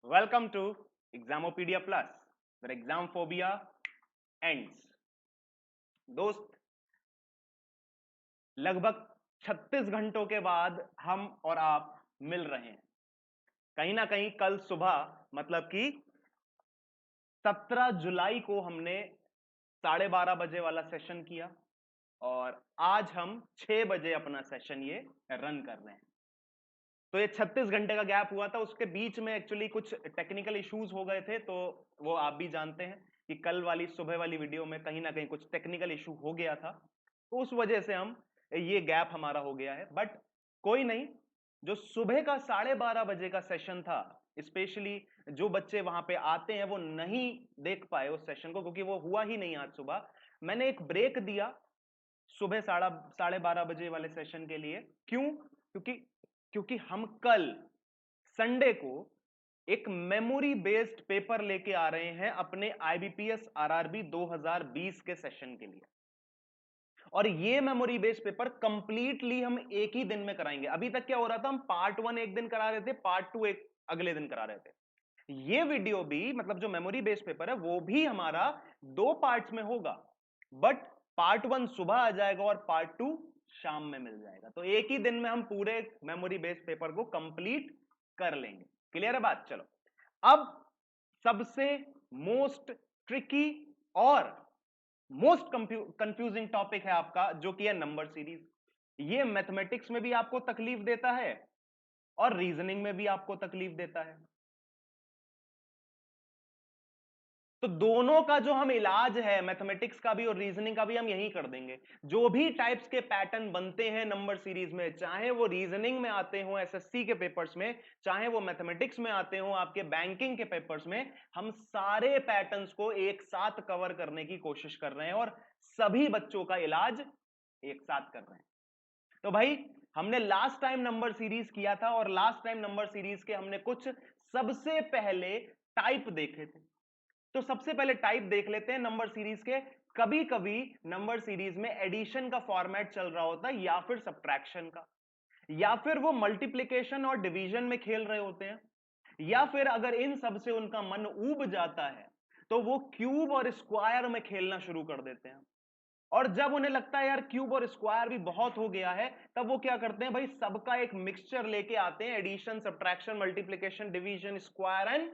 Welcome to Examopedia Plus, where exam phobia ends. दोस्त, लगभग 36 घंटों के बाद हम और आप मिल रहे हैं। कहीं ना कहीं कल सुबह मतलब कि 17 जुलाई को हमने 12:30 बजे वाला सेशन किया और आज हम 6 बजे अपना सेशन ये रन कर रहे हैं। तो ये 36 घंटे का गैप हुआ था, उसके बीच में एक्चुअली कुछ टेक्निकल इश्यूज हो गए थे, तो वो आप भी जानते हैं कि कल वाली सुबह वाली वीडियो में कहीं ना कहीं कुछ टेक्निकल इशू हो गया था, तो उस वजह से हम ये गैप हमारा हो गया है। बट कोई नहीं, जो सुबह का 12:30 बजे का सेशन था, स्पेशली जो बच्चे वहां पे आते हैं वो नहीं देख पाए उस सेशन को, क्योंकि वो हुआ ही नहीं आज सुबह। मैंने एक ब्रेक दिया सुबह 12:30 बजे वाले सेशन के लिए। क्यों? क्योंकि हम कल संडे को एक मेमोरी बेस्ड पेपर लेके आ रहे हैं अपने आईबीपीएस आरआरबी 2020 के सेशन के लिए, और ये मेमोरी बेस्ड पेपर कंप्लीटली हम एक ही दिन में कराएंगे। अभी तक क्या हो रहा था, हम पार्ट 1 एक दिन करा रहे थे, पार्ट 2 एक अगले दिन करा रहे थे। ये वीडियो भी मतलब जो मेमोरी बेस्ड पेपर है वो भी हमारा 2 पार्ट्स में होगा, बट पार्ट 1 सुबह आ जाएगा और पार्ट 2 शाम में मिल जाएगा। तो एक ही दिन में हम पूरे मेमोरी बेस्ड पेपर को कंप्लीट कर लेंगे। क्लियर है बात? चलो, अब सबसे मोस्ट ट्रिकी और मोस्ट कंफ्यूजिंग टॉपिक है आपका, जो कि है नंबर सीरीज। ये मैथमेटिक्स में भी आपको तकलीफ देता है और रीजनिंग में भी आपको तकलीफ देता है। तो दोनों का जो हम इलाज है, मैथमेटिक्स का भी और रीजनिंग का भी, हम यही कर देंगे। जो भी टाइप्स के पैटर्न बनते हैं नंबर सीरीज में, चाहे वो रीजनिंग में आते हो एसएससी के पेपर्स में, चाहे वो मैथमेटिक्स में आते हो आपके बैंकिंग के पेपर्स में, हम सारे पैटर्न्स को एक साथ कवर करने की कोशिश कर रहे हैं और सभी बच्चों का इलाज एक साथ कर रहे हैं। तो भाई, हमने लास्ट टाइम नंबर सीरीज किया था और लास्ट टाइम नंबर सीरीज के हमने कुछ सबसे पहले टाइप देखे थे। तो सबसे पहले टाइप देख लेते हैं नंबर सीरीज के। कभी कभी नंबर सीरीज में एडिशन का फॉर्मेट चल रहा होता है, या फिर सब्ट्रैक्शन का, या फिर वो मल्टीप्लिकेशन और डिवीजन में खेल रहे होते हैं, या फिर अगर इन सब से उनका मन ऊब जाता है तो वो क्यूब और स्क्वायर में खेलना शुरू कर देते हैं। और जब उन्हें लगता है यार क्यूब और स्क्वायर भी बहुत हो गया है, तब वो क्या करते हैं भाई, सबका एक मिक्सचर लेके आते हैं, addition, subtraction, multiplication, division, square and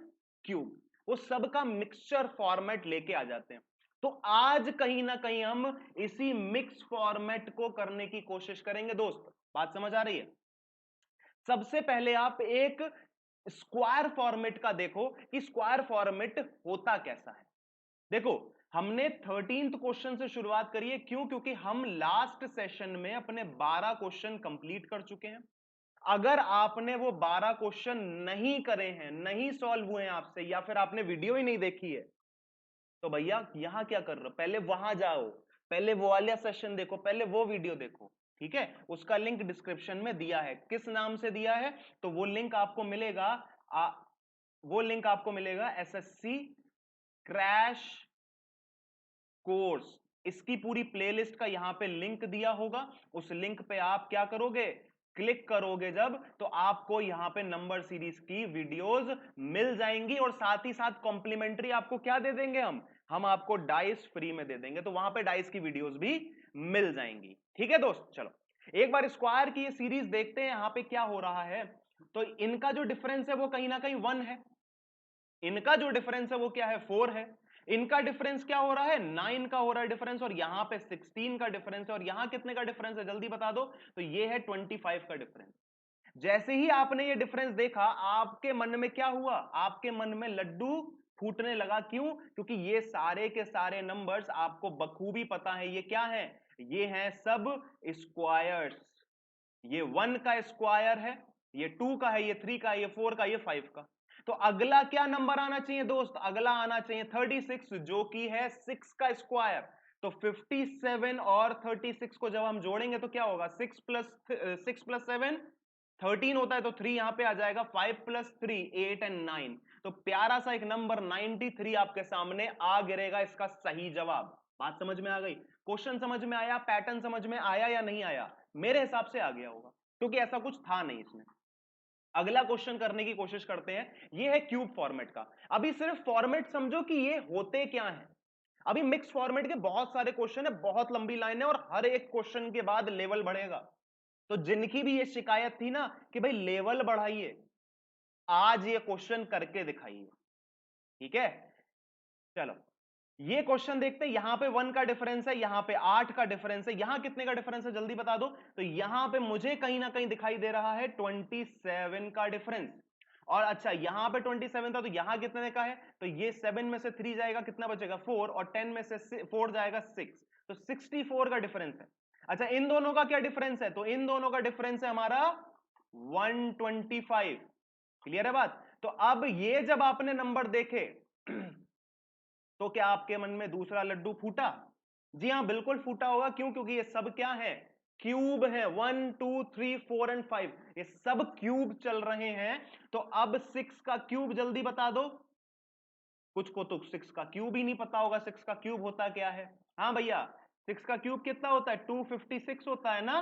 cube, वो सबका मिक्सचर फॉर्मेट लेके आ जाते हैं। तो आज कहीं ना कहीं हम इसी मिक्स फॉर्मेट को करने की कोशिश करेंगे। दोस्त, बात समझ आ रही है? सबसे पहले आप एक स्क्वायर फॉर्मेट का देखो कि स्क्वायर फॉर्मेट होता कैसा है। देखो, हमने 13th क्वेश्चन से शुरुआत करी है। क्यों? क्योंकि हम लास्ट सेशन में अपने 12 क्वेश्चन कंप्लीट कर चुके हैं। अगर आपने वो 12 क्वेश्चन नहीं करे हैं, नहीं सॉल्व हुए हैं आपसे, या फिर आपने वीडियो ही नहीं देखी है, तो भैया यहां क्या कर रहे हो, पहले वहां जाओ, पहले वो वाला सेशन देखो, पहले वो वीडियो देखो। ठीक है? उसका लिंक डिस्क्रिप्शन में दिया है। किस नाम से दिया है? तो वो लिंक आपको मिलेगा, वो लिंक आपको मिलेगा एसएससी क्रैश कोर्स। इसकी पूरी प्लेलिस्ट का यहां पे लिंक दिया होगा। उस लिंक पे आप क्या करोगे, क्लिक करोगे जब, तो आपको यहां पे नंबर सीरीज की वीडियोस मिल जाएंगी, और साथ ही साथ कॉम्प्लीमेंट्री आपको क्या दे देंगे, हम आपको डाइस फ्री में दे देंगे। तो वहां पे डाइस की वीडियोस भी मिल जाएंगी। ठीक है दोस्त? चलो, एक बार स्क्वायर की ये सीरीज देखते हैं यहां पे क्या हो रहा है। तो इनका जो डिफरेंस है वो कहीं ना कहीं 1 है, इनका जो डिफरेंस है वो क्या है, 4 है। इनका डिफरेंस क्या हो रहा है, 9 का हो रहा है डिफरेंस, और यहां पे 16 का डिफरेंस है। और यहां कितने का डिफरेंस है, जल्दी बता दो। तो ये है 25 का डिफरेंस। जैसे ही आपने ये डिफरेंस देखा, आपके मन में क्या हुआ, आपके मन में लड्डू फूटने लगा। क्यों? क्योंकि ये सारे के सारे नंबर्स आपको बखूबी पता है ये क्या है, ये हैं सब स्क्वायर्स। ये 1 का स्क्वायर है, ये 2 का है, ये 3 का है, ये 4 का, ये 5 का। तो अगला क्या नंबर आना चाहिए दोस्त, अगला आना चाहिए 36, जो कि है 6 का स्क्वायर। तो 57 और 36 को जब हम जोड़ेंगे तो क्या होगा, 6 प्लस 7 13 होता है, तो 3 यहां पे आ जाएगा, 5 प्लस 3 8 एंड 9। तो प्यारा सा एक नंबर 93 आपके सामने आ गिरेगा, इसका सही जवाब। बात समझ में आ गई? क्वेश्चन समझ में आया? पैटर्न समझ में आया या नहीं आया? मेरे हिसाब से आ गया होगा, क्योंकि ऐसा कुछ था नहीं इसमें। अगला क्वेश्चन करने की कोशिश करते हैं, ये है क्यूब फॉर्मेट का। अभी सिर्फ फॉर्मेट समझो कि ये होते क्या है। अभी मिक्स फॉर्मेट के बहुत सारे क्वेश्चन है, बहुत लंबी लाइन है, और हर एक क्वेश्चन के बाद लेवल बढ़ेगा। तो जिनकी भी ये शिकायत थी ना कि भाई लेवल बढ़ाइए, आज ये क्वेश्चन करके दिखाइए, ठीक है। चलो ये क्वेश्चन देखते हैं। यहां पे 1 का डिफरेंस है, यहां पे 8 का डिफरेंस है, यहां कितने का डिफरेंस है जल्दी बता दो। तो यहां पे मुझे कहीं ना कहीं दिखाई दे रहा है 27 का डिफरेंस। और अच्छा यहां पे 27 था, तो यहां कितने का है, तो ये 7 में से 3 जाएगा, कितना बचेगा 4, और 10 में से 4 जाएगा 6, तो 64 का डिफरेंस है। अच्छा इन दोनों का क्या डिफरेंस है, तो इन दोनों का डिफरेंस है हमारा 125। क्लियर है बात। तो अब ये जब आपने नंबर देखे तो क्या आपके मन में दूसरा लड्डू फूटा? जी हां बिल्कुल फूटा होगा। क्यों? क्योंकि ये सब क्या है, क्यूब है। 1 2 3 4 एंड 5 ये सब क्यूब चल रहे हैं। तो अब 6 का क्यूब जल्दी बता दो। कुछ को तो 6 का क्यूब ही नहीं पता होगा, 6 का क्यूब होता क्या है। हाँ भैया 6 का क्यूब कितना होता है, 256 होता है ना,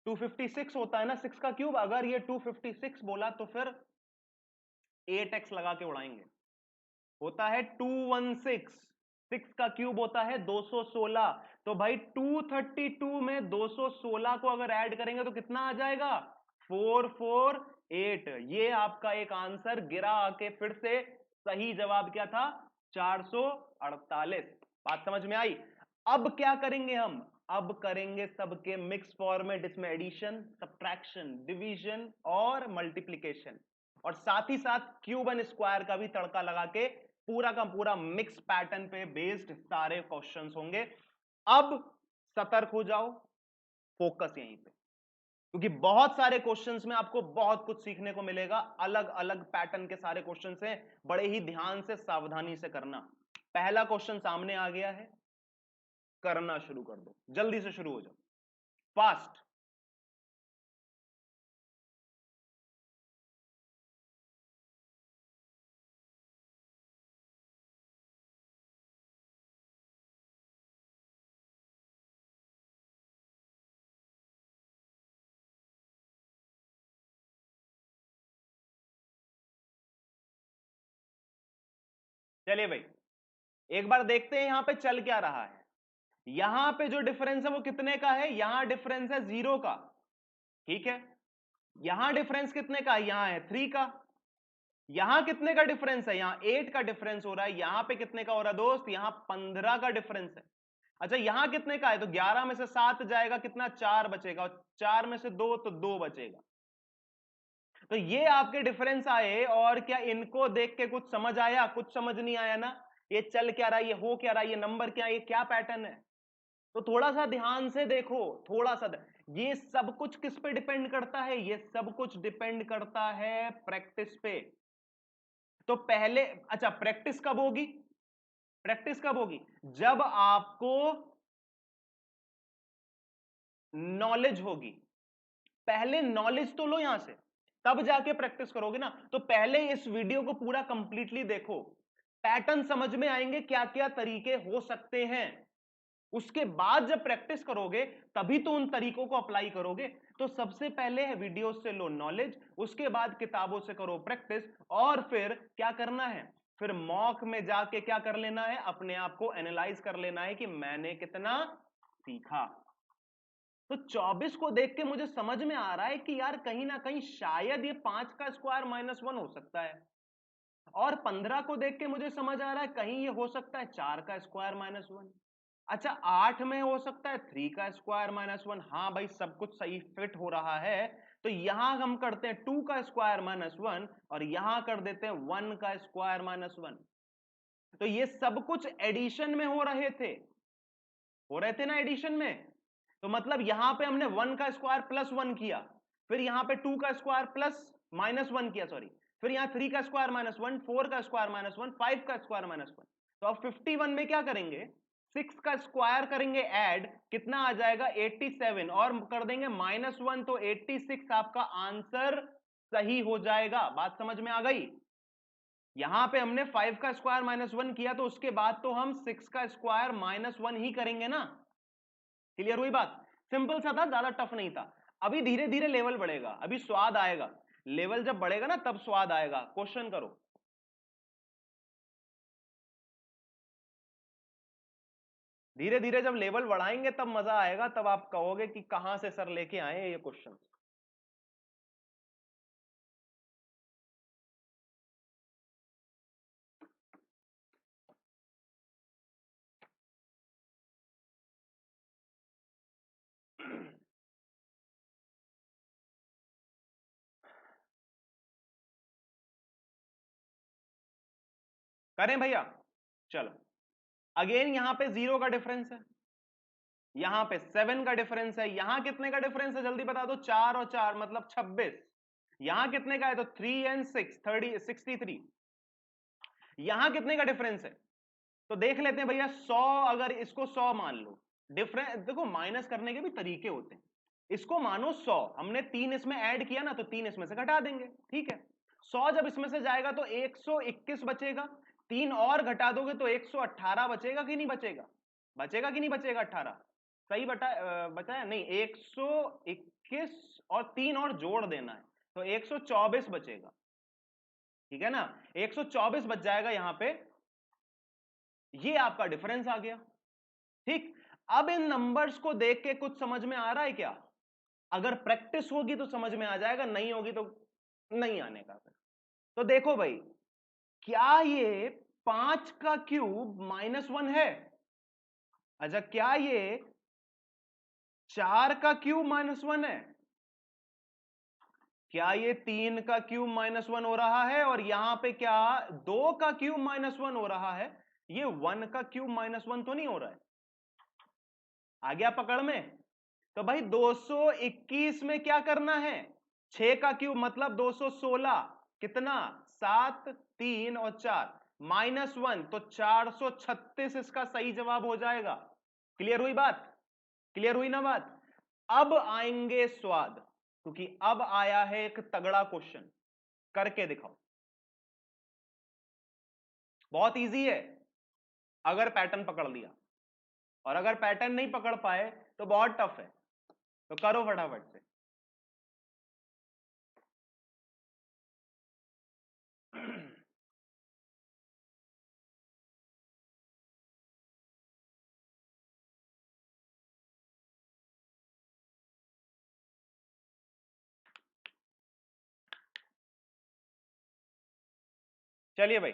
256 होता है ना 6 का क्यूब। अगर ये 256 बोला तो फिर 8x लगा के उड़ाएंगे। होता है 216। 6 का क्यूब होता है 216। तो भाई 232 में 216 को अगर ऐड करेंगे तो कितना आ जाएगा, 448। ये आपका एक आंसर गिरा आके फिर से सही जवाब क्या था, 448। बात समझ में आई। अब क्या करेंगे हम, अब करेंगे सबके मिक्स फॉर्मेट, इसमें एडिशन, सब्ट्रैक्शन, डिवीजन और मल्टीप्लीकेशन, और साथ ही साथ क्यूब एंड स्क्वायर का भी तड़का लगा के पूरा का पूरा मिक्स पैटर्न पे बेस्ड सारे क्वेश्चंस होंगे। अब सतर्क हो जाओ, फोकस यहीं पे, क्योंकि बहुत सारे क्वेश्चंस में आपको बहुत कुछ सीखने को मिलेगा। अलग अलग पैटर्न के सारे क्वेश्चंस हैं, बड़े ही ध्यान से सावधानी से करना। पहला क्वेश्चन सामने आ गया है, करना शुरू कर दो, जल्दी से शुरू हो जाओ, फास्ट। चलिए भाई एक बार देखते हैं यहां पे चल क्या रहा है। यहां पे जो डिफरेंस है वो कितने का है, यहां डिफरेंस है 0 का, ठीक है। यहां डिफरेंस कितने का है, यहां है 3 का। यहां कितने का डिफरेंस है, यहां 8 का डिफरेंस हो रहा है। यहां पे कितने का हो रहा है दोस्त, यहां 15 का डिफरेंस है। अच्छा यहां कितने का है, तो 11 में से 7 जाएगा, कितना 4 बचेगा, और 4 में से 2 तो 2 बचेगा। तो ये आपके डिफरेंस आए, और क्या इनको देख के कुछ समझ आया, कुछ समझ नहीं आया ना। ये चल क्या रहा है, ये हो क्या रहा है, ये नंबर क्या है, ये क्या पैटर्न है। तो थोड़ा सा ध्यान से देखो, थोड़ा सा ये सब कुछ किस पे डिपेंड करता है, ये सब कुछ डिपेंड करता है प्रैक्टिस पे। तो पहले अच्छा प्रैक्टिस कब होगी, प्रैक्टिस कब होगी, जब आपको नॉलेज होगी। पहले नॉलेज तो लो यहां से, तब जाके प्रैक्टिस करोगे ना। तो पहले इस वीडियो को पूरा कंप्लीटली देखो, पैटर्न समझ में आएंगे, क्या क्या तरीके हो सकते हैं। उसके बाद जब प्रैक्टिस करोगे तभी तो उन तरीकों को अप्लाई करोगे। तो सबसे पहले है वीडियो से लो नॉलेज, उसके बाद किताबों से करो प्रैक्टिस, और फिर क्या करना है, फिर मॉक में जाके क्या कर लेना है, अपने आप को एनालाइज कर लेना है कि मैंने कितना सीखा। तो 24 को देख के मुझे समझ में आ रहा है कि यार कहीं ना कहीं शायद ये 5 का स्क्वायर -1 हो सकता है, और 15 को देख के मुझे समझ आ रहा है कहीं ये हो सकता है 4 का स्क्वायर -1। अच्छा 8 में हो सकता है 3 का स्क्वायर -1। हाँ भाई सब कुछ सही फिट हो रहा है। तो यहां हम करते हैं 2 का स्क्वायर -1, और यहां कर देते हैं 1 का स्क्वायर -1। तो ये सब कुछ एडिशन में हो रहे थे ना एडिशन में। तो मतलब यहां पे हमने 1 का स्क्वायर +1 किया, फिर यहां पे 2 का स्क्वायर प्लस -1 किया, सॉरी, फिर यहां 3 का स्क्वायर -1, 4 का स्क्वायर -1, 5 का स्क्वायर -1। तो अब 51 में क्या करेंगे, 6 का स्क्वायर करेंगे ऐड, कितना आ जाएगा 87, और कर देंगे -1, तो 86 आपका आंसर सही हो जाएगा। बात समझ में आ गई। यहां पे हमने 5 का स्क्वायर -1 किया, तो उसके बाद तो हम 6 का स्क्वायर -1 ही करेंगे ना। क्लियर हुई बात, सिंपल सा था, ज्यादा टफ नहीं था। अभी धीरे धीरे लेवल बढ़ेगा, अभी स्वाद आएगा। लेवल जब बढ़ेगा ना तब स्वाद आएगा। क्वेश्चन करो। धीरे धीरे जब लेवल बढ़ाएंगे तब मजा आएगा, तब आप कहोगे कि कहां से सर लेके आए ये क्वेश्चन। करें भैया? चलो, अगेन यहां पे 0 का डिफरेंस है, यहां पे 7 का डिफरेंस है, यहां कितने का डिफरेंस है जल्दी बता दो? 4 और 4 मतलब 26। यहां कितने का है? तो 3 and 6 63। यहां कितने का डिफरेंस है? तो देख लेते हैं भैया। 100 अगर इसको 100 मान लो, डिफरेंस देखो माइनस करने के भी तरीके होते हैं। इसको मानो 100, हमने 3 इसमें ऐड किया ना, तो 3 इसमें से घटा देंगे, ठीक है। 100 जब इसमें से जाएगा तो 121 बचेगा, 3 और घटा दोगे तो 118 बचेगा कि नहीं बचेगा? बचेगा कि नहीं बचेगा? 18 सही बचाया नहीं, 121 और 3 और जोड़ देना है तो 124 बचेगा, ठीक है ना। 124 बच जाएगा यहां पे, ये आपका डिफरेंस आ गया, ठीक। अब इन नंबर्स को देख के कुछ समझ में आ रहा है क्या? अगर प्रैक्टिस होगी तो समझ में आ जाएगा, नहीं होगी तो नहीं आने का। तो देखो भाई, क्या ये 5 का क्यूब -1 है? अच्छा, क्या ये 4 का क्यूब -1 है? क्या ये 3 का क्यूब -1 हो रहा है? और यहां पे क्या 2 का क्यूब -1 हो रहा है? ये 1 का क्यूब -1 तो नहीं हो रहा है? आ गया पकड़ में? तो भाई 221 में क्या करना है? 6 का क्यूब मतलब 216, कितना? 7, 3 और 4 -1 तो 436 इसका सही जवाब हो जाएगा। क्लियर हुई बात? क्लियर हुई ना बात? अब आएंगे स्वाद, क्योंकि अब आया है एक तगड़ा क्वेश्चन, करके दिखाओ। बहुत इजी है अगर पैटर्न पकड़ लिया, और अगर पैटर्न नहीं पकड़ पाए तो बहुत टफ है। तो करो फटाफट से। चलिए भाई,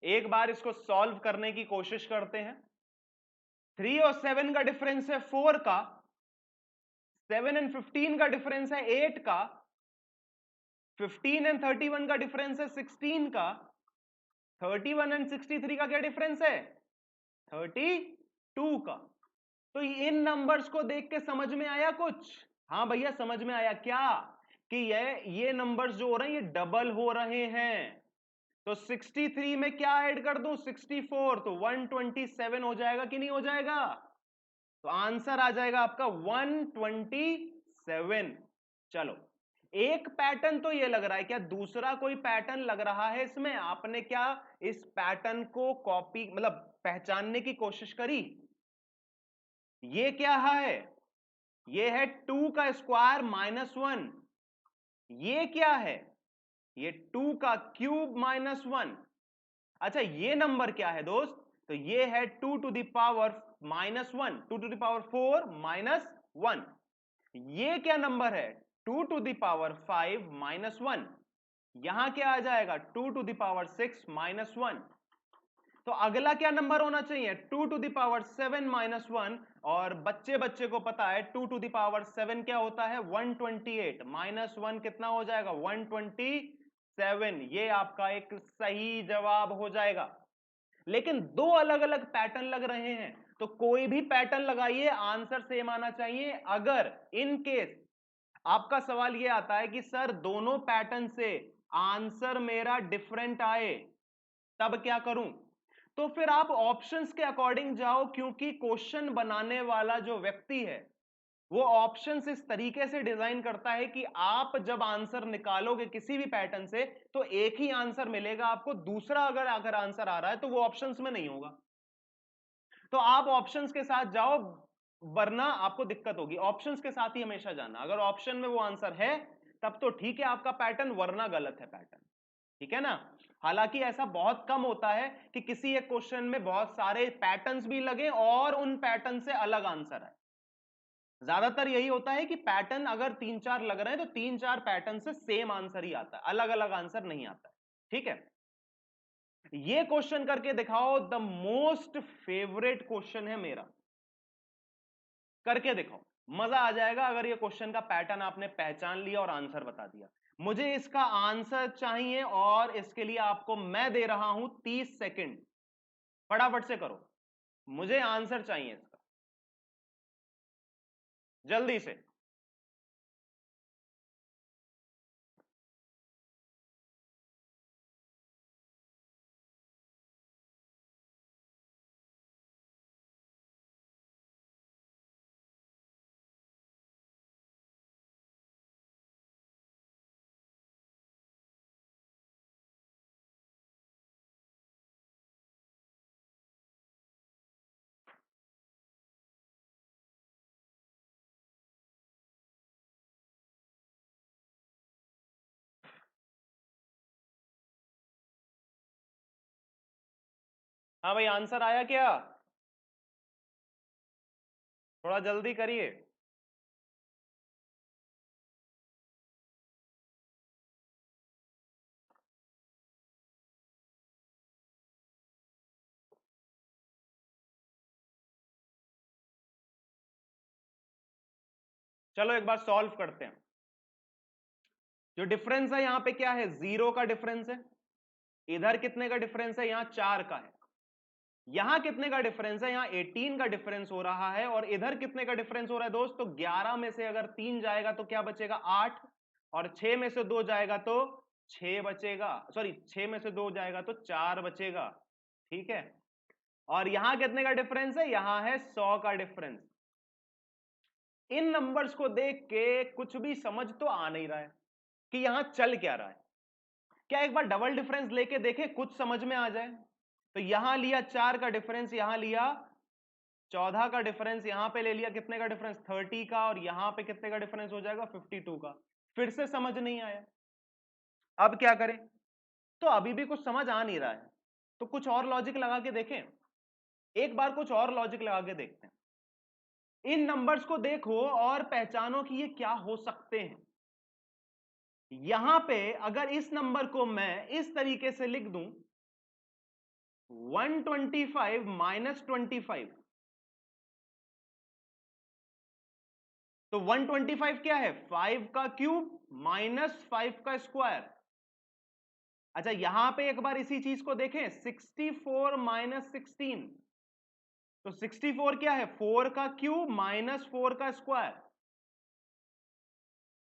एक बार इसको सॉल्व करने की कोशिश करते हैं। 3 और 7 का डिफरेंस है 4 का, 7 एंड 15 का डिफरेंस है 8 का, 15 एंड 31 का डिफरेंस है 16 का, 31 एंड 63 का क्या डिफरेंस है? 32 का। तो इन नंबर्स को देख के समझ में आया कुछ? हाँ भैया समझ में आया क्या? कि ये नंबर्स जो हो रहे हैं ये डबल हो रहे हैं। तो 63 में क्या ऐड कर दूं? 64, तो 127 हो जाएगा कि नहीं हो जाएगा? तो आंसर आ जाएगा आपका 127। चलो, एक पैटर्न तो ये लग रहा है, क्या दूसरा कोई पैटर्न लग रहा है इसमें? आपने क्या इस पैटर्न को कॉपी मतलब पहचानने की कोशिश करी? ये क्या है? ये है 2 का स्क्वायर -1। ये क्या है? ये 2 का क्यूब -1। अच्छा, ये नंबर क्या है दोस्त? तो ये है 2 to the power -1, 2 to the power 4 -1। ये क्या नंबर है? 2 टू द पावर 5 -1। यहां क्या आ जाएगा? 2 टू द पावर 6 -1। तो अगला क्या नंबर होना चाहिए? 2 टू द पावर 7 -1। और बच्चे बच्चे को पता है 2 टू द पावर 7 क्या होता है? 128 -1 कितना हो जाएगा? 127। ये आपका एक सही जवाब हो जाएगा। लेकिन दो अलग अलग पैटर्न लग रहे हैं, तो कोई भी पैटर्न लगाइए, आंसर सेम आना चाहिए। अगर इन केस आपका सवाल यह आता है कि सर दोनों पैटर्न से आंसर मेरा डिफरेंट आए, तब क्या करूं? तो फिर आप ऑप्शंस के अकॉर्डिंग जाओ, क्योंकि क्वेश्चन बनाने वाला जो व्यक्ति है वो ऑप्शंस इस तरीके से डिजाइन करता है कि आप जब आंसर निकालोगे किसी भी पैटर्न से तो एक ही आंसर मिलेगा आपको, दूसरा अगर आंसर आ रहा है तो वो ऑप्शंस में नहीं होगा। तो आप ऑप्शंस के साथ जाओ, वरना आपको दिक्कत होगी। ऑप्शंस के साथ ही हमेशा जाना। अगर ऑप्शन में वो आंसर है तब तो ठीक है आपका पैटर्न, वरना गलत है पैटर्न। ठीक है ना। हालांकि ऐसा बहुत कम होता है कि किसी एक क्वेश्चन में बहुत सारे पैटर्न्स भी लगे और उन पैटर्न से अलग आंसर है। ज्यादातर यही होता है कि पैटर्न अगर 3-4 लग रहे हैं तो 3-4 पैटर्न से सेम आंसर ही आता है, अलग अलग आंसर नहीं आता है। ठीक है, ये क्वेश्चन करके दिखाओ, द मोस्ट फेवरेट क्वेश्चन है मेरा, करके दिखाओ, मजा आ जाएगा अगर ये क्वेश्चन का पैटर्न आपने पहचान लिया और आंसर बता दिया। मुझे इसका आंसर चाहिए और इसके लिए आपको मैं दे रहा हूं 30 सेकंड, फटाफट से करो, मुझे आंसर चाहिए इसका, जल्दी से। हाँ भाई, आंसर आया क्या? थोड़ा जल्दी करिए। चलो एक बार सॉल्व करते हैं। जो डिफरेंस है यहां पे क्या है, 0 का डिफरेंस है। इधर कितने का डिफरेंस है, यहां 4 का है। यहां कितने का डिफरेंस है, यहां 18 का डिफरेंस हो रहा है। और इधर कितने का डिफरेंस हो रहा है दोस्त, तो 11 में से अगर 3 जाएगा तो क्या बचेगा, 8। और 6 में से 2 जाएगा तो 6 बचेगा, सॉरी 6 में से 2 जाएगा तो 4 बचेगा। ठीक है, और यहां कितने का डिफरेंस है, यहां है 100 का डिफरेंस। इन नंबर्स को देख के कुछ भी समझ तो आ नहीं रहा है कि यहां चल क्या रहा है। क्या एक बार डबल डिफरेंस लेके देखे, कुछ समझ में आ जाए। तो यहां लिया 4 का डिफरेंस, यहां लिया 14 का डिफरेंस, यहां पे ले लिया कितने का डिफरेंस, 30 का, और यहां पे कितने का डिफरेंस हो जाएगा, 52 का। फिर से समझ नहीं आया, अब क्या करें। तो अभी भी कुछ समझ आ नहीं रहा है, तो कुछ और लॉजिक लगा के देखें, एक बार कुछ और लॉजिक लगा के देखते हैं। इन नंबर्स को देखो और पहचानो कि ये क्या हो सकते हैं। यहां पे अगर इस नंबर को मैं इस तरीके से लिख दूं, 125 माइनस 25, तो 125 क्या है, 5 का क्यूब माइनस 5 का स्क्वायर। अच्छा यहां पे एक बार इसी चीज को देखें, 64 माइनस 16, तो 64 क्या है, 4 का क्यूब माइनस 4 का स्क्वायर।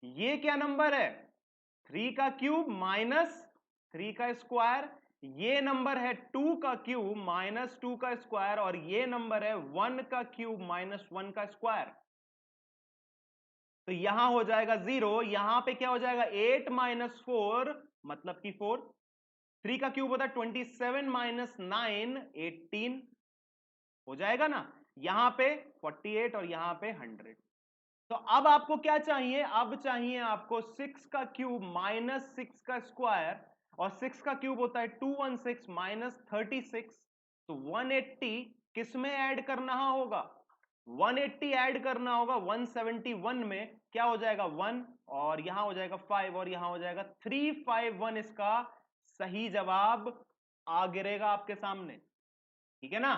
ये क्या नंबर है, 3 का क्यूब माइनस 3 का स्क्वायर। ये नंबर है 2 का क्यूब माइनस 2 का स्क्वायर, और ये नंबर है 1 का क्यूब माइनस 1 का स्क्वायर। तो यहां हो जाएगा 0, यहां पे क्या हो जाएगा, 8 माइनस 4 मतलब कि 4। 3 का क्यूब होता है 27 माइनस 9 18, हो जाएगा ना। यहां पे 48 और यहां पे 100। तो अब आपको क्या चाहिए, अब चाहिए आपको 6 का क्यूब माइनस 6 का स्क्वायर, और 6 का क्यूब होता है 216 माइनस 36। तो 180 किस में ऐड करना होगा, 180 ऐड करना होगा 171 में, क्या हो जाएगा 1, और यहां हो जाएगा 5, और यहां हो जाएगा 351। इसका सही जवाब आ गिरेगा आपके सामने। ठीक है ना।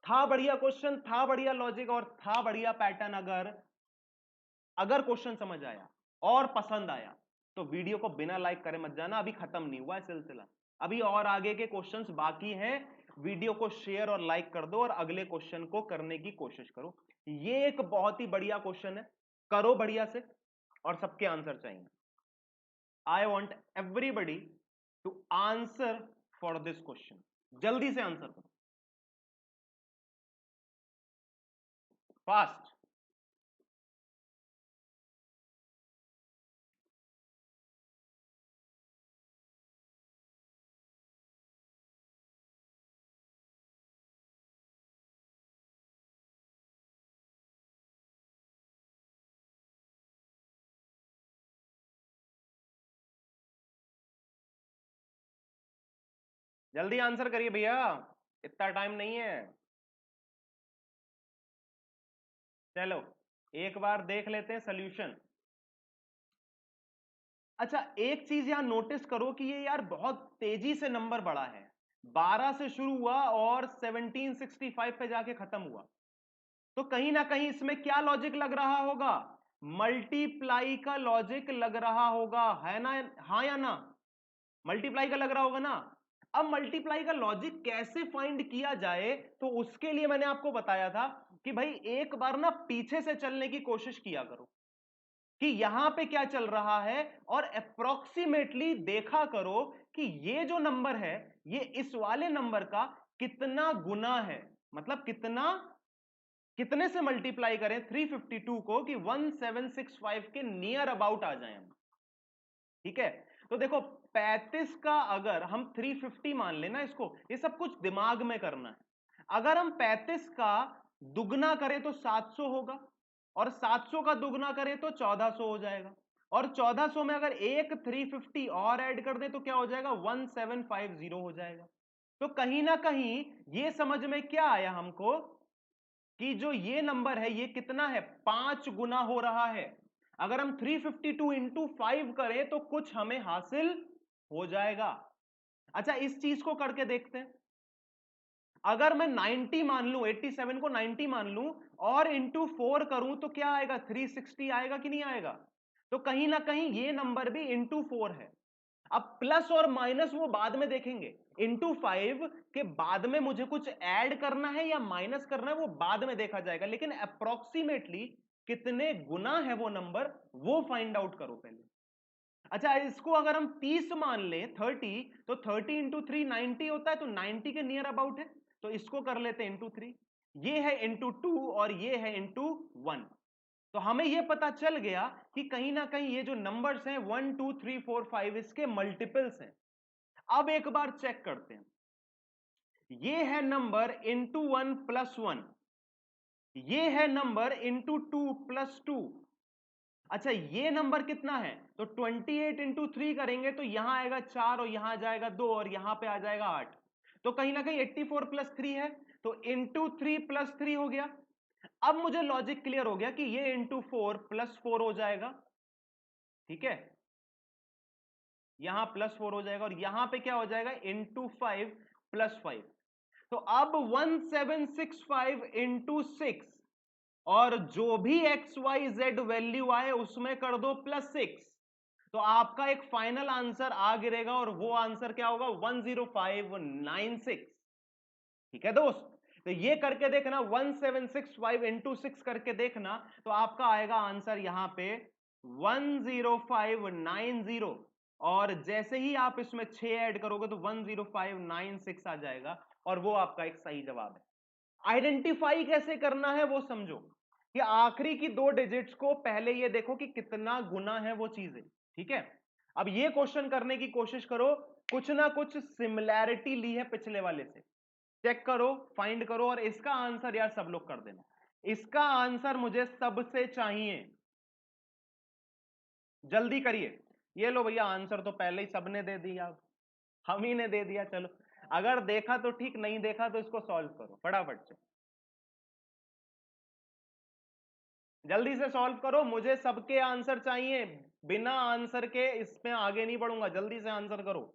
था बढ़िया क्वेश्चन, था बढ़िया लॉजिक, और था बढ़िया पैटर्न। अगर अगर क्वेश्चन समझ आया और पसंद आया तो वीडियो को बिना लाइक करे मत जाना, अभी खत्म नहीं हुआ है सिलसिला, अभी और आगे के क्वेश्चंस बाकी हैं। वीडियो को शेयर और लाइक कर दो और अगले क्वेश्चन को करने की कोशिश करो। ये एक बहुत ही बढ़िया क्वेश्चन है, करो बढ़िया से, और सबके आंसर चाहिए। I want everybody to answer for this question, जल्दी से आंसर करो, फास्ट। जल्दी आंसर करिए भैया, इतना टाइम नहीं है। चलो एक बार देख लेते हैं सोल्यूशन। अच्छा एक चीज यहां नोटिस करो कि ये यार बहुत तेजी से नंबर बढ़ा है, 12 से शुरू हुआ और 1765 पे जाके खत्म हुआ। तो कहीं ना कहीं इसमें क्या लॉजिक लग रहा होगा, मल्टीप्लाई का लॉजिक लग रहा होगा, है ना? हाँ या ना? मल्टीप्लाई का लग रहा होगा ना? अब मल्टीप्लाई का लॉजिक कैसे फाइंड किया जाए, तो उसके लिए मैंने आपको बताया था कि भाई एक बार ना पीछे से चलने की कोशिश किया करो कि यहां पे क्या चल रहा है, और अप्रोक्सीमेटली देखा करो कि ये जो नंबर है ये इस वाले नंबर का कितना गुना है, मतलब कितने से मल्टीप्लाई करें 352 को कि 1765 के नियर अबाउट आ जाए हम। ठीक है, तो देखो 35 का अगर हम 350 मान लेना, इसको ये सब कुछ दिमाग में करना है। अगर हम 35 का दुगना करें तो 700 होगा, और 700 का दुगना करें तो 1400 हो जाएगा, और 1400 में अगर एक 350 और ऐड कर दें तो क्या हो जाएगा, 1750 हो जाएगा। तो कहीं ना कहीं ये समझ में क्या आया हमको कि जो ये नंबर है ये कितना है, 5 गुना हो रहा है। अगर हम 352 इंटू 5 करें तो कुछ हमें हासिल हो जाएगा। अच्छा इस चीज को करके देखते हैं। अगर मैं 90 मान लूं, 87 को 90 मान लूं और इंटू 4 करूं तो क्या आएगा, 360 आएगा कि नहीं आएगा? तो कहीं ना कहीं ये नंबर भी इंटू 4 है। अब प्लस और माइनस वो बाद में देखेंगे, इंटू 5 के बाद में मुझे कुछ ऐड करना है या माइनस करना है वो बाद में देखा जाएगा, लेकिन अप्रोक्सीमेटली कितने गुना है वो नंबर वो फाइंड आउट करो पहले। अच्छा इसको अगर हम 30 मान लें, 30, तो 30 इंटू 3 90 होता है, तो 90 के नियर अबाउट है, तो इसको कर लेते हैं इंटू 3, ये है इंटू 2 और ये है इंटू 1। तो हमें यह पता चल गया कि कहीं ना कहीं ये जो नंबर्स हैं 1 2 3 4 5 इसके मल्टीपल्स हैं। अब एक बार चेक करते हैं, ये है नंबर इंटू 1 प्लस 1, ये है नंबर इंटू 2 प्लस 2। अच्छा ये नंबर कितना है, तो 28 इंटू 3 करेंगे तो यहां आएगा 4 और यहां जाएगा 2 और यहां पे आ जाएगा 8। तो कहीं ना कहीं 84 प्लस 3 है, तो इंटू 3 प्लस 3 हो गया। अब मुझे लॉजिक क्लियर हो गया कि ये इंटू 4 प्लस 4 हो जाएगा। ठीक है, यहां प्लस 4 हो जाएगा और यहां पे क्या हो जाएगा, इंटू 5 प्लस 5। तो अब 1765 इंटू 6, और जो भी एक्स वाई जेड वैल्यू आए उसमें कर दो प्लस 6, तो आपका एक फाइनल आंसर आ गिरेगा और वो आंसर क्या होगा, 10596। ठीक है दोस्त, तो ये करके देखना, 1765 इंटू 6 करके देखना, तो आपका आएगा आंसर यहां पे 10590, और जैसे ही आप इसमें 6 ऐड करोगे तो 10596 आ जाएगा, और वो आपका एक सही जवाब है। आइडेंटिफाई कैसे करना है वो समझो, कि आखिरी की 2 डिजिट्स को पहले ये देखो कि कितना गुना है वो चीजें। ठीक है, अब ये क्वेश्चन करने की कोशिश करो, कुछ ना कुछ सिमिलैरिटी ली है पिछले वाले से, चेक करो, फाइंड करो, और इसका आंसर यार सब लोग कर देना। इसका आंसर मुझे सबसे चाहिए, जल्दी करिए। ये लो भैया, आंसर तो पहले ही सबने दे दिया, हम ही ने दे दिया। चलो अगर देखा तो ठीक, नहीं देखा तो इसको सॉल्व करो फटाफट से, जल्दी से सॉल्व करो, मुझे सबके आंसर चाहिए, बिना आंसर के इसमें आगे नहीं बढ़ूंगा, जल्दी से आंसर करो।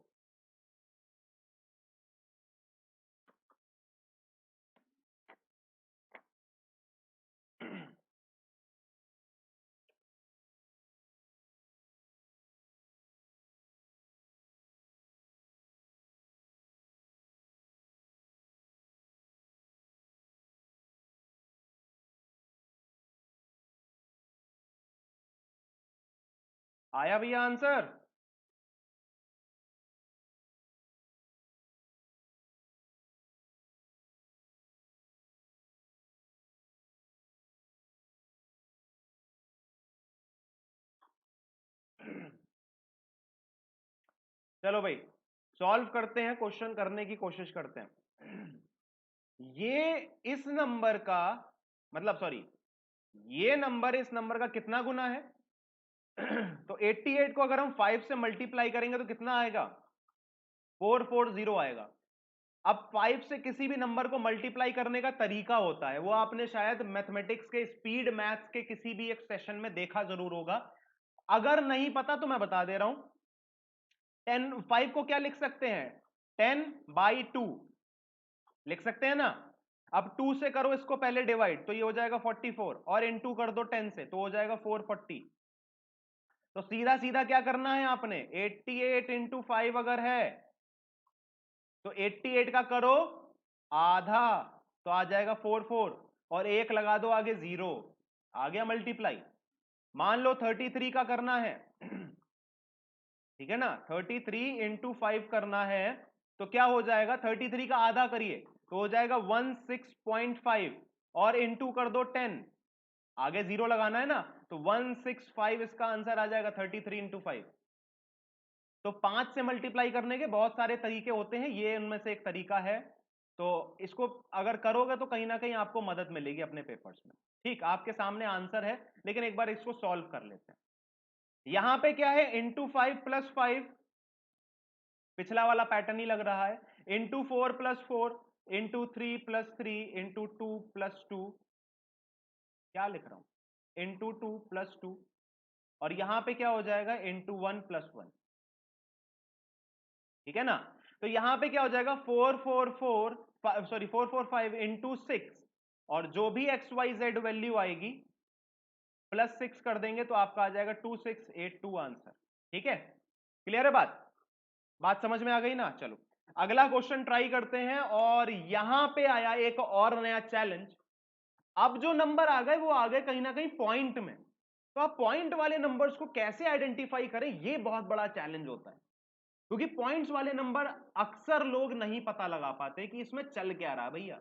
आया भैया आंसर? चलो भाई सॉल्व करते हैं, क्वेश्चन करने की कोशिश करते हैं। ये इस नंबर का, मतलब सॉरी, ये नंबर इस नंबर का कितना गुना है? तो 88 को अगर हम 5 से मल्टीप्लाई करेंगे तो कितना आएगा, 440 आएगा। अब 5 से किसी भी नंबर को मल्टीप्लाई करने का तरीका होता है, वो आपने शायद मैथमेटिक्स के स्पीड मैथ्स के किसी भी एक सेशन में देखा जरूर होगा। अगर नहीं पता तो मैं बता दे रहा हूं। 5 को क्या लिख सकते हैं, 10/2 लिख सकते हैं ना। अब 2 से करो इसको पहले डिवाइड, तो ये हो जाएगा 44, और इनटू कर दो 10 से, तो हो जाएगा 440। तो सीधा सीधा क्या करना है आपने, 88 इंटू 5 अगर है तो 88 का करो आधा, तो आ जाएगा 44, और एक लगा दो आगे 0, आ गया मल्टीप्लाई। मान लो 33 का करना है, ठीक है ना, 33 इंटू 5 करना है, तो क्या हो जाएगा, 33 का आधा करिए तो हो जाएगा 16.5, और इंटू कर दो 10, आगे 0 लगाना है ना, तो 165 इसका आंसर आ जाएगा 33 इंटू 5। तो 5 से मल्टीप्लाई करने के बहुत सारे तरीके होते हैं, ये उनमें से एक तरीका है। तो इसको अगर करोगे तो कहीं ना कहीं आपको मदद मिलेगी अपने पेपर्स में। ठीक, आपके सामने आंसर है, लेकिन एक बार इसको सॉल्व कर लेते हैं। यहां पे क्या है, इंटू 5 प्लस 5, पिछला वाला पैटर्न ही लग रहा है, into 4 plus 4, into 3 plus 3, into 2 plus 2, क्या लिख रहा हूं, इंटू 2 प्लस 2, और यहां पे क्या हो जाएगा, इंटू 1 प्लस 1, ठीक है ना। तो यहां पे क्या हो जाएगा, 445 इंटू 6, और जो भी एक्स वाई जेड वैल्यू आएगी प्लस 6 कर देंगे तो आपका आ जाएगा 2682 आंसर। ठीक है, क्लियर है बात, बात समझ में आ गई ना। चलो अगला क्वेश्चन ट्राई करते हैं, और यहां पे आया एक और नया चैलेंज। अब जो नंबर आ गए वो आ गए कहीं ना कहीं पॉइंट में, तो आप पॉइंट वाले नंबर्स को कैसे आइडेंटिफाई करें, ये बहुत बड़ा चैलेंज होता है, क्योंकि पॉइंट्स वाले नंबर अक्सर लोग नहीं पता लगा पाते कि इसमें चल क्या रहा है भैया।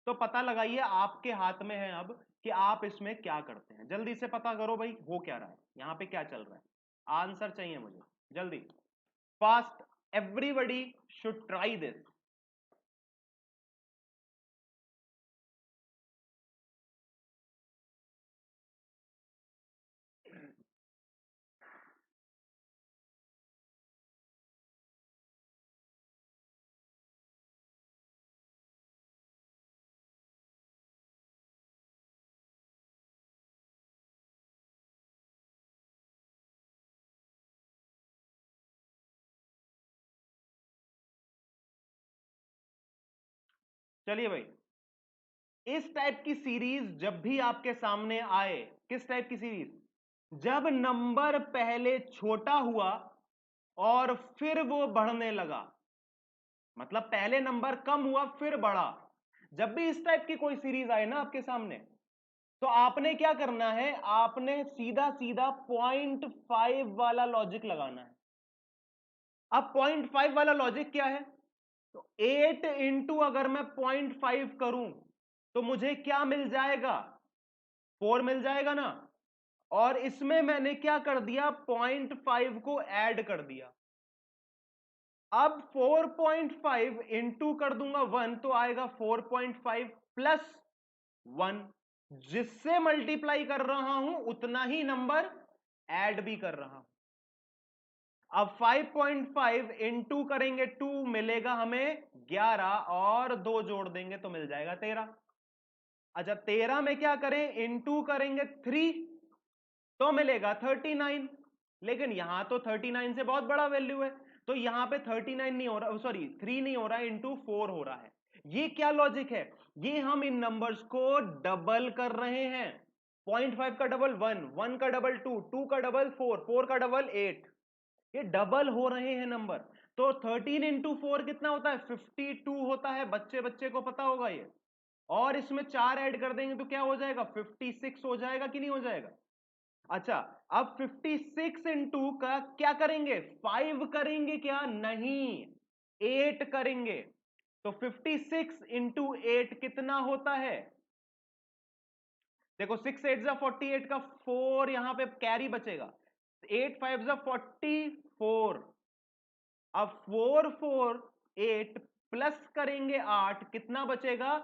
तो पता लगाइए, आपके हाथ में है अब कि आप इसमें क्या करते हैं, जल्दी से पता करो भाई हो क्या रहा है, यहां पे क्या चल रहा है, आंसर चाहिए मुझे जल्दी, fast, everybody should try this. चलिए भाई, इस टाइप की सीरीज जब भी आपके सामने आए, किस टाइप की सीरीज, जब नंबर पहले छोटा हुआ और फिर वो बढ़ने लगा, मतलब पहले नंबर कम हुआ फिर बढ़ा, जब भी इस टाइप की कोई सीरीज आए ना आपके सामने, तो आपने क्या करना है, आपने सीधा सीधा 0.5 वाला लॉजिक लगाना है। अब 0.5 वाला लॉजिक क्या है, तो 8 इंटू अगर मैं 0.5 करूं तो मुझे क्या मिल जाएगा, 4 मिल जाएगा ना, और इसमें मैंने क्या कर दिया, 0.5 को ऐड कर दिया। अब 4.5 इंटू कर दूंगा 1 तो आएगा 4.5 प्लस 1, जिससे मल्टीप्लाई कर रहा हूं उतना ही नंबर ऐड भी कर रहा हूं। अब 5.5 इंटू करेंगे 2 मिलेगा हमें 11, और 2 जोड़ देंगे तो मिल जाएगा 13। अच्छा 13 में क्या करें, इंटू करेंगे 3 तो मिलेगा 39, लेकिन यहां तो 39 से बहुत बड़ा वैल्यू है, तो यहां पे 39 नहीं हो रहा, सॉरी 3 नहीं हो रहा है, इंटू 4 हो रहा है। ये क्या लॉजिक है, ये हम इन नंबर्स को डबल कर रहे हैं। 0.5 का डबल 1, 1 का डबल 2, 2 का डबल 4, 4 का डबल 8, ये डबल हो रहे हैं नंबर। तो 13 इंटू 4 कितना होता है, 52 होता है, बच्चे बच्चे को पता होगा ये, और इसमें 4 ऐड कर देंगे तो क्या हो जाएगा, 56 हो जाएगा कि नहीं हो जाएगा। अच्छा, अब 56 इंटू का क्या करेंगे, 5 करेंगे क्या, नहीं 8 करेंगे, तो 56 इंटू 8 कितना होता है, देखो 6 8 जा 48 का 4 यहां पे कैरी बचेगा, 8 5 जा 44, अब 4 4 8 प्लस करेंगे 8 कितना बचेगा,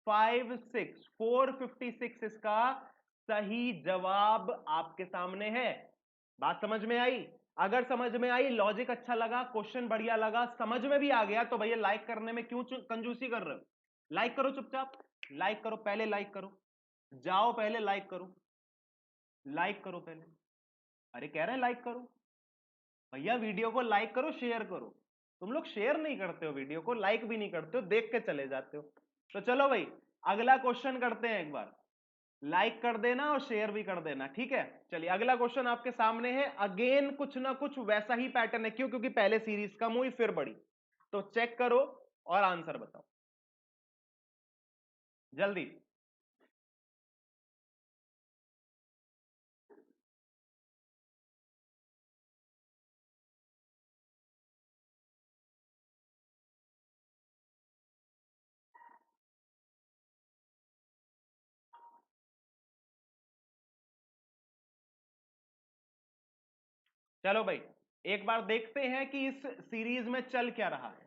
5 6, 456 इसका सही जवाब आपके सामने है। बात समझ में आई, अगर समझ में आई, लॉजिक अच्छा लगा, क्वेश्चन बढ़िया लगा, समझ में भी आ गया, तो भैया लाइक करने में क्यों कंजूसी कर रहे हो? लाइक करो चुपचाप, लाइक करो, पहले लाइक करो, जाओ पहले लाइक करो, लाइक करो पहले। अरे कह रहे हैं लाइक करो भैया, वीडियो को लाइक करो, शेयर करो। तुम लोग शेयर नहीं करते हो वीडियो को, लाइक भी नहीं करते हो, देख के चले जाते हो। तो चलो भाई अगला क्वेश्चन करते हैं, एक बार लाइक कर देना और शेयर भी कर देना, ठीक है। चलिए अगला क्वेश्चन आपके सामने है, अगेन कुछ ना कुछ वैसा ही पैटर्न है, क्यों? क्योंकि पहले सीरीज कम हुई फिर बढ़ी। तो चेक करो और आंसर बताओ जल्दी। चलो भाई एक बार देखते हैं कि इस सीरीज में चल क्या रहा है।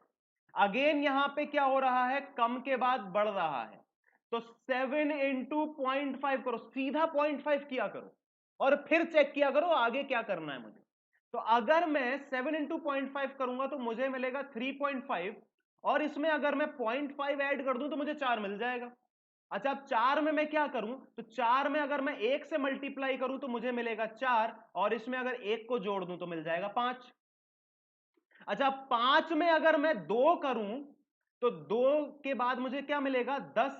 अगेन यहां पे क्या हो रहा है, कम के बाद बढ़ रहा है। तो 7 इंटू 0.5 करो, सीधा 0.5 किया करो और फिर चेक किया करो आगे क्या करना है मुझे। तो अगर मैं 7 इंटू 0.5 करूंगा तो मुझे मिलेगा 3.5, और इसमें अगर मैं 0.5 ऐड कर दूं तो मुझे 4 मिल जाएगा। अच्छा अब 4 में मैं क्या करूं, तो 4 में अगर मैं 1 से मल्टीप्लाई करूं तो मुझे मिलेगा 4, और इसमें अगर 1 को जोड़ दूं तो मिल जाएगा 5। अच्छा 5 में अगर मैं 2 करूं तो 2 के बाद मुझे क्या मिलेगा 10,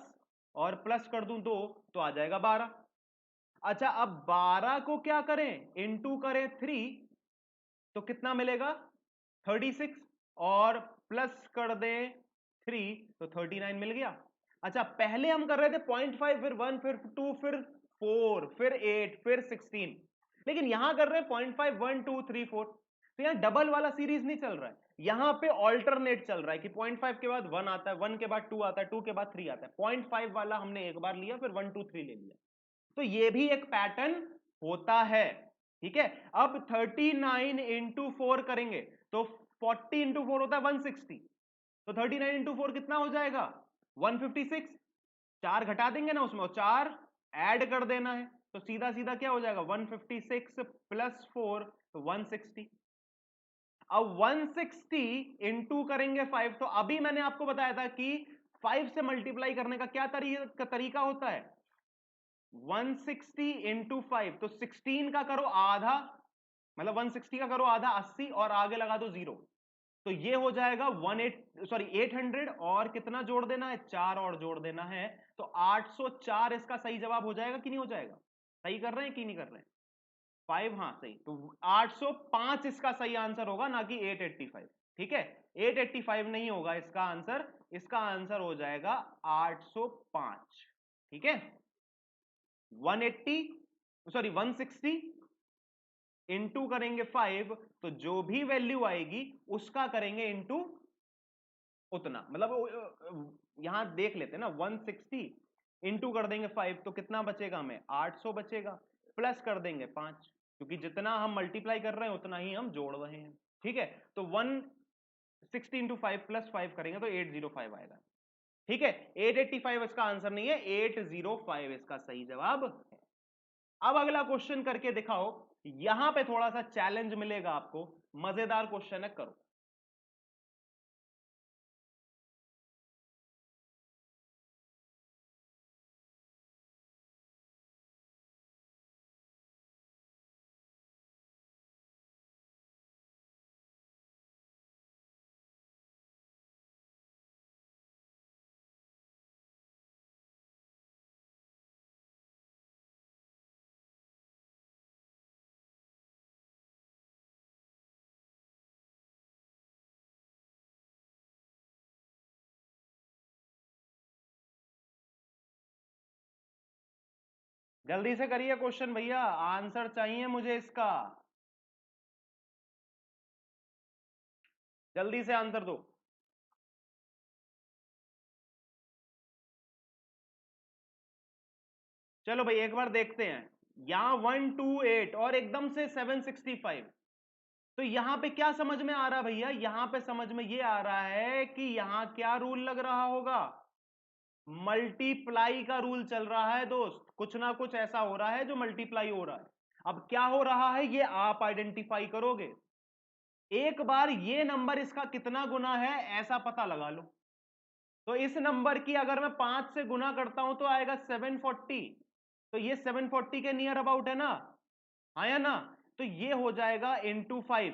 और प्लस कर दूं 2 तो आ जाएगा 12। अच्छा अब 12 को क्या करें, इनटू करें 3, तो कितना मिलेगा 36, और प्लस कर दें 3 तो 39 मिल गया। अच्छा पहले हम कर रहे थे 0.5, फिर 1, फिर 2, फिर 4, फिर 8, फिर 16, लेकिन यहां कर रहे हैं 0.5, 1, 2, 3, 4। तो यहां डबल वाला सीरीज नहीं चल रहा है, यहां पे ऑल्टरनेट चल रहा है कि 0.5 के बाद 1 आता है, 1 के बाद 2 आता है, 2 के बाद 3 आता है। 0.5 वाला हमने एक बार लिया, फिर 1, 2, 3 ले लिया। तो ये भी एक पैटर्न होता है, ठीक है। अब 39 इंटू 4 करेंगे तो 40 इंटू 4 होता है 160, तो 39 इंटू 4 कितना हो जाएगा 156। 4 घटा देंगे ना उसमें, और 4 ऐड कर देना है, तो सीधा सीधा क्या हो जाएगा 156 प्लस 4 तो 160। अब 160 इंटू करेंगे 5, तो अभी मैंने आपको बताया था कि 5 से मल्टीप्लाई करने का क्या तरीका होता है, 160 इंटू 5, तो 16 का करो आधा, मतलब 160 का करो आधा 80, और आगे लगा दो 0, तो ये हो जाएगा 800, और कितना जोड़ देना है 4 और जोड़ देना है, तो 804 इसका सही जवाब हो जाएगा कि नहीं हो जाएगा? सही कर रहे हैं कि नहीं कर रहे हैं? 5, हाँ सही, तो 805 इसका सही आंसर होगा, ना कि 885। ठीक है, 885 नहीं होगा इसका आंसर, इसका आंसर हो जाएगा 805। ठीक है, 160 इंटू करेंगे 5, तो जो भी वैल्यू आएगी उसका करेंगे इंटू उतना, मतलब यहां देख लेते हैं ना, 160 इंटू कर देंगे 5 तो कितना बचेगा हमें 800 बचेगा, प्लस कर देंगे 5, क्योंकि जितना हम मल्टीप्लाई कर रहे हैं उतना ही हम जोड़ रहे हैं। ठीक है, तो 160 इंटू 5 प्लस 5 करेंगे तो 805 आएगा। ठीक है, 885 इसका आंसर नहीं है, 805 इसका सही जवाब है। अब अगला क्वेश्चन करके दिखाओ, यहां पे थोड़ा सा चैलेंज मिलेगा आपको, मजेदार क्वेश्चन है, करो। जल्दी से करिए क्वेश्चन भैया, आंसर चाहिए मुझे इसका, जल्दी से आंसर दो। चलो भाई एक बार देखते हैं, यहां 128 और एकदम से 765, तो यहां पे क्या समझ में आ रहा है भैया, यहां पे समझ में ये आ रहा है कि यहां क्या रूल लग रहा होगा, मल्टीप्लाई का रूल चल रहा है दोस्त, कुछ ना कुछ ऐसा हो रहा है जो मल्टीप्लाई हो रहा है। अब क्या हो रहा है ये आप आइडेंटिफाई करोगे। एक बार ये नंबर इसका कितना गुना है ऐसा पता लगा लो। तो इस नंबर की अगर मैं 5 से गुना करता हूं तो आएगा 740। तो ये 740 के नियर अबाउट है ना, आया ना। तो ये हो जाएगा इंटू 5।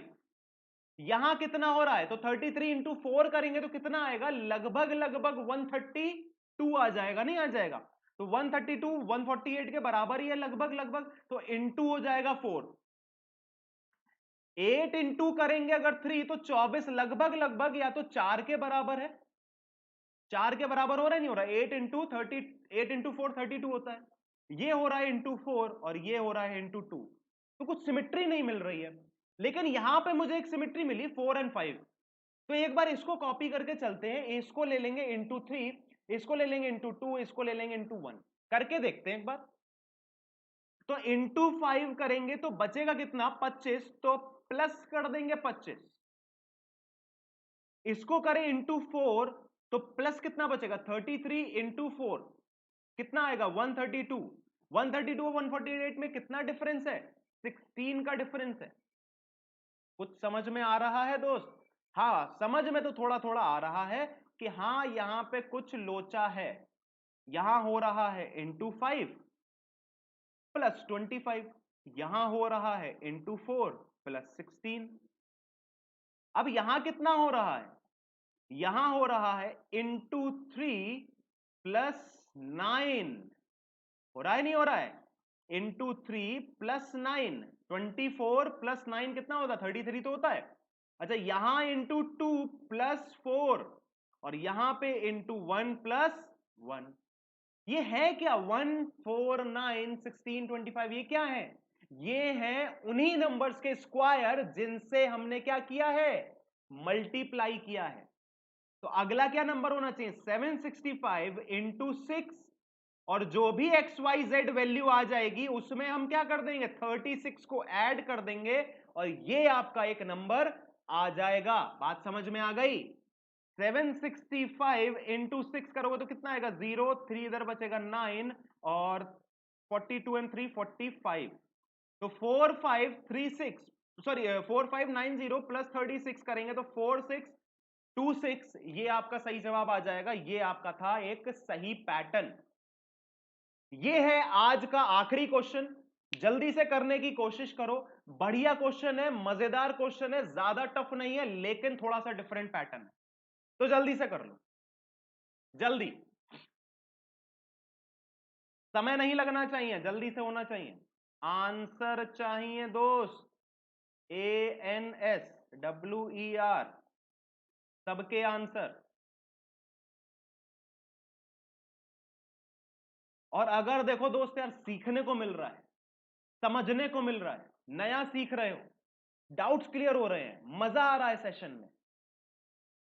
यहां कितना हो रहा है तो 33 इंटू 4 करेंगे तो कितना आएगा, लगभग लगभग 132 आ जाएगा, नहीं आ जाएगा। तो 132 148 के बराबर ही है लगभग लगभग, तो इंटू हो जाएगा 4। 8 इंटू करेंगे अगर 3 तो 24 लगभग लगभग या तो 4 के बराबर है। 4 के बराबर हो रहा है नहीं हो रहा, 8 इंटू 4 32 होता है। ये हो रहा है इंटू 4 और ये हो रहा है इंटू 2। तो कुछ सिमिट्री नहीं मिल रही है, लेकिन यहां पे मुझे एक सिमिट्री मिली 4 एंड 5। तो एक बार इसको कॉपी करके चलते हैं, इसको ले लेंगे इंटू 3, इसको ले लेंगे इंटू 2, इसको ले लेंगे इंटू 1, करके देखते हैं एक बार। तो इंटू 5 करेंगे तो बचेगा कितना 25, तो प्लस कर देंगे 25। इसको करें इंटू 4 तो प्लस कितना बचेगा 33 इंटू 4 कितना आएगा 132। 132 और 148 में कितना डिफरेंस है, 16 का डिफरेंस है। कुछ समझ में आ रहा है दोस्त? हाँ समझ में तो थोड़ा थोड़ा आ रहा है कि हाँ यहां पे कुछ लोचा है। यहां हो रहा है इंटू 5 प्लस 25, यहां हो रहा है इंटू 4 प्लस 16। अब यहां कितना हो रहा है, यहां हो रहा है इंटू 3 प्लस 9। हो रहा है नहीं हो रहा है, इंटू 3 प्लस 9, 24 प्लस 9 कितना होता है 33 तो होता है। अच्छा यहां इंटू 2 प्लस 4 और यहां पे इंटू 1 प्लस 1। ये है क्या 1 4 9 16 25, ये क्या है, ये है उन्हीं नंबर्स के स्क्वायर जिनसे हमने क्या किया है, मल्टीप्लाई किया है। तो अगला क्या नंबर होना चाहिए 765 इंटू 6, और जो भी एक्स वाई जेड वैल्यू आ जाएगी उसमें हम क्या कर देंगे 36 को ऐड कर देंगे और ये आपका एक नंबर आ जाएगा। बात समझ में आ गई। 765 इंटू 6 करोगे तो कितना आएगा 0, 3 इधर बचेगा 9 और 42 एंड 3 45। तो 4536 सॉरी 4590 प्लस 36 करेंगे तो 4626, ये आपका सही जवाब आ जाएगा। ये आपका था एक सही पैटर्न। ये है आज का आखिरी क्वेश्चन, जल्दी से करने की कोशिश करो। बढ़िया क्वेश्चन है, मजेदार क्वेश्चन है, ज्यादा टफ नहीं है लेकिन थोड़ा सा डिफरेंट पैटर्न है, तो जल्दी से कर लो, जल्दी। समय नहीं लगना चाहिए, जल्दी से होना चाहिए। आंसर चाहिए दोस्त, ANSWER, सबके आंसर। और अगर देखो दोस्त यार सीखने को मिल रहा है, समझने को मिल रहा है, नया सीख रहे हो, डाउट्स क्लियर हो रहे हैं, मजा आ रहा है सेशन में,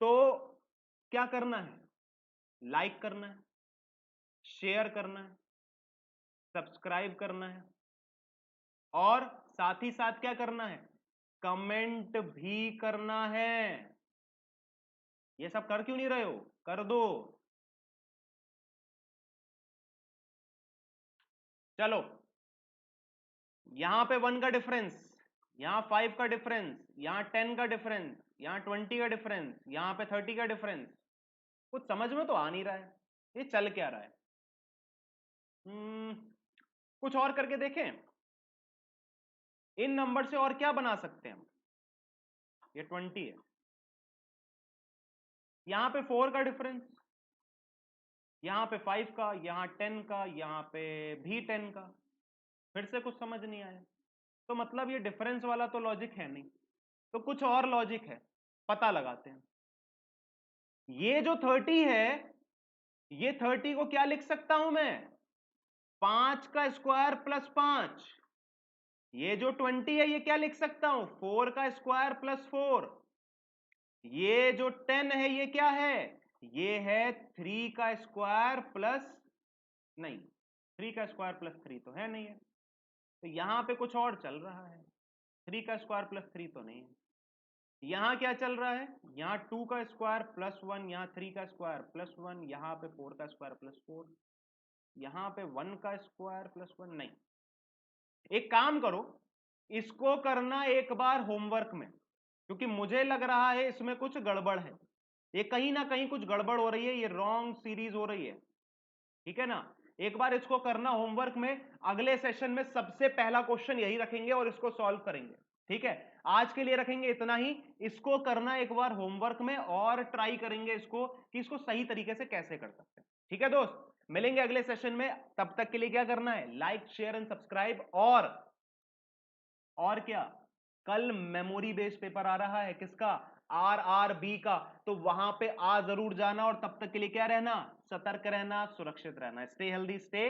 तो क्या करना है, लाइक करना है, शेयर करना है, सब्सक्राइब करना है और साथ ही साथ क्या करना है, कमेंट भी करना है। ये सब कर क्यों नहीं रहे हो, कर दो। चलो यहां पे 1 का डिफरेंस, यहां 5 का डिफरेंस, यहां 10 का डिफरेंस, यहां 20 का डिफरेंस, यहां पे 30 का डिफरेंस। कुछ समझ में तो आ नहीं रहा है, ये चल क्या रहा है। कुछ और करके देखें, इन नंबर से और क्या बना सकते हैं हम। ये 20 है, यहां पे 4 का डिफरेंस, यहां पे 5 का, यहां 10 का, यहां पे भी 10 का। फिर से कुछ समझ नहीं आया, तो मतलब ये डिफरेंस वाला तो लॉजिक है नहीं, तो कुछ और लॉजिक है, पता लगाते हैं। ये जो 30 है, ये 30 को क्या लिख सकता हूं मैं, 5 का स्क्वायर प्लस 5। ये जो 20 है ये क्या लिख सकता हूं 4 का स्क्वायर प्लस 4। ये जो 10 है ये क्या है, ये है 3 का स्क्वायर प्लस, नहीं 3 का स्क्वायर प्लस 3 तो है नहीं है, तो यहां पे कुछ और चल रहा है। 3 का स्क्वायर प्लस 3 तो नहीं है, यहां क्या चल रहा है, यहां 2 का स्क्वायर प्लस 1, यहां 3 का स्क्वायर प्लस 1, यहां पे 4 का स्क्वायर प्लस 4, यहां पे 1 का स्क्वायर प्लस 1 नहीं, एक काम करो, इसको करना एक बार होमवर्क में, क्योंकि मुझे लग रहा है इसमें कुछ गड़बड़ है, ये कहीं ना कहीं कुछ गड़बड़ हो रही है, ये रॉन्ग सीरीज हो रही है, ठीक है ना। एक बार इसको करना होमवर्क में, अगले सेशन में सबसे पहला क्वेश्चन यही रखेंगे और इसको सॉल्व करेंगे, ठीक है। आज के लिए रखेंगे इतना ही, इसको करना एक बार होमवर्क में और ट्राई करेंगे इसको कि इसको सही तरीके से कैसे कर सकते हैं, ठीक है दोस्त। मिलेंगे अगले सेशन में, तब तक के लिए क्या करना है, लाइक शेयर एंड सब्सक्राइब। और क्या, कल मेमोरी बेस्ड पेपर आ रहा है, किसका, RRB का, तो वहां पे आ जरूर जाना, और तब तक के लिए क्या रहना, सतर्क रहना, सुरक्षित रहना। Stay healthy, stay